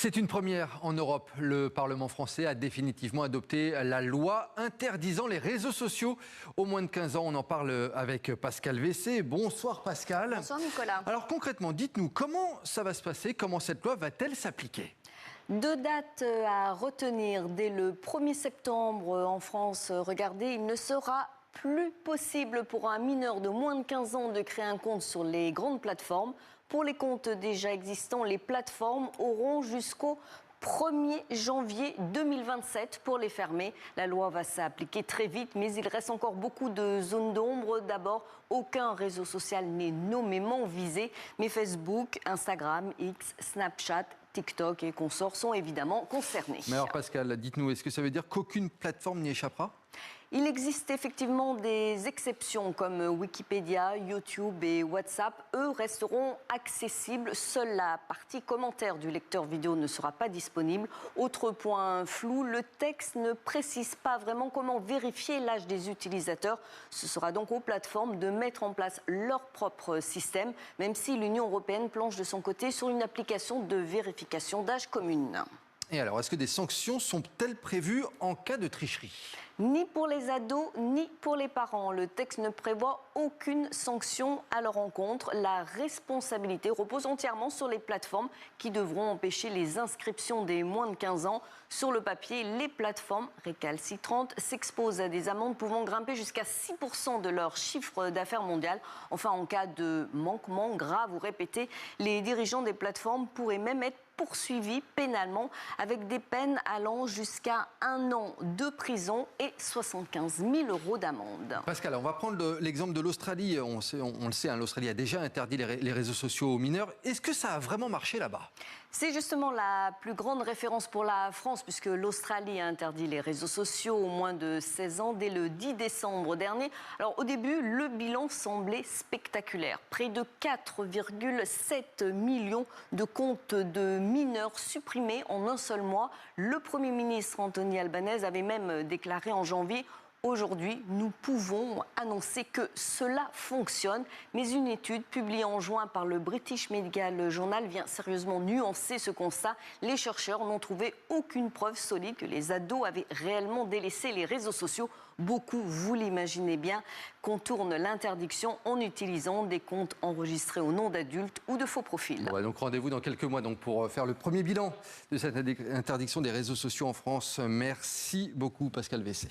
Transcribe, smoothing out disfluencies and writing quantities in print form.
C'est une première en Europe. Le Parlement français a définitivement adopté la loi interdisant les réseaux sociaux aux moins de 15 ans. On en parle avec Pascal Vessé. Bonsoir Pascal. Bonsoir Nicolas. Alors concrètement, dites-nous, comment ça va se passer? Comment cette loi va-t-elle s'appliquer? Deux dates à retenir dès le 1er septembre en France. Regardez, il ne sera plus possible pour un mineur de moins de 15 ans de créer un compte sur les grandes plateformes. Pour les comptes déjà existants, les plateformes auront jusqu'au 1er janvier 2027 pour les fermer. La loi va s'appliquer très vite, mais il reste encore beaucoup de zones d'ombre. D'abord, aucun réseau social n'est nommément visé, mais Facebook, Instagram, X, Snapchat, TikTok et consorts sont évidemment concernés. Mais alors Pascal, dites-nous, est-ce que ça veut dire qu'aucune plateforme n'y échappera? Il existe effectivement des exceptions comme Wikipédia, YouTube et WhatsApp. Eux resteront accessibles. Seule la partie commentaire du lecteur vidéo ne sera pas disponible. Autre point flou, le texte ne précise pas vraiment comment vérifier l'âge des utilisateurs. Ce sera donc aux plateformes de mettre en place leur propre système, même si l'Union européenne planche de son côté sur une application de vérification d'âge commune. Et alors, est-ce que des sanctions sont-elles prévues en cas de tricherie? Ni pour les ados, ni pour les parents. Le texte ne prévoit aucune sanction à leur encontre. La responsabilité repose entièrement sur les plateformes qui devront empêcher les inscriptions des moins de 15 ans. Sur le papier, les plateformes récalcitrantes s'exposent à des amendes pouvant grimper jusqu'à 6% de leur chiffre d'affaires mondial. Enfin, en cas de manquement grave ou répété, les dirigeants des plateformes pourraient même être poursuivis pénalement avec des peines allant jusqu'à 1 an de prison et 75 000 € d'amende. Pascal, on va prendre l'exemple de l'Australie. On le sait, hein, l'Australie a déjà interdit les réseaux sociaux aux mineurs. Est-ce que ça a vraiment marché là-bas? C'est justement la plus grande référence pour la France puisque l'Australie a interdit les réseaux sociaux aux moins de 16 ans dès le 10 décembre dernier. Alors au début, le bilan semblait spectaculaire. Près de 4,7 millions de comptes de mineurs supprimés en un seul mois. Le Premier ministre Anthony Albanese avait même déclaré en janvier: aujourd'hui, nous pouvons annoncer que cela fonctionne. Mais une étude publiée en juin par le British Medical Journal vient sérieusement nuancer ce constat. Les chercheurs n'ont trouvé aucune preuve solide que les ados avaient réellement délaissé les réseaux sociaux. Beaucoup, vous l'imaginez bien, contournent l'interdiction en utilisant des comptes enregistrés au nom d'adultes ou de faux profils. Bon, donc rendez-vous dans quelques mois pour faire le premier bilan de cette interdiction des réseaux sociaux en France. Merci beaucoup Pascal Vessé.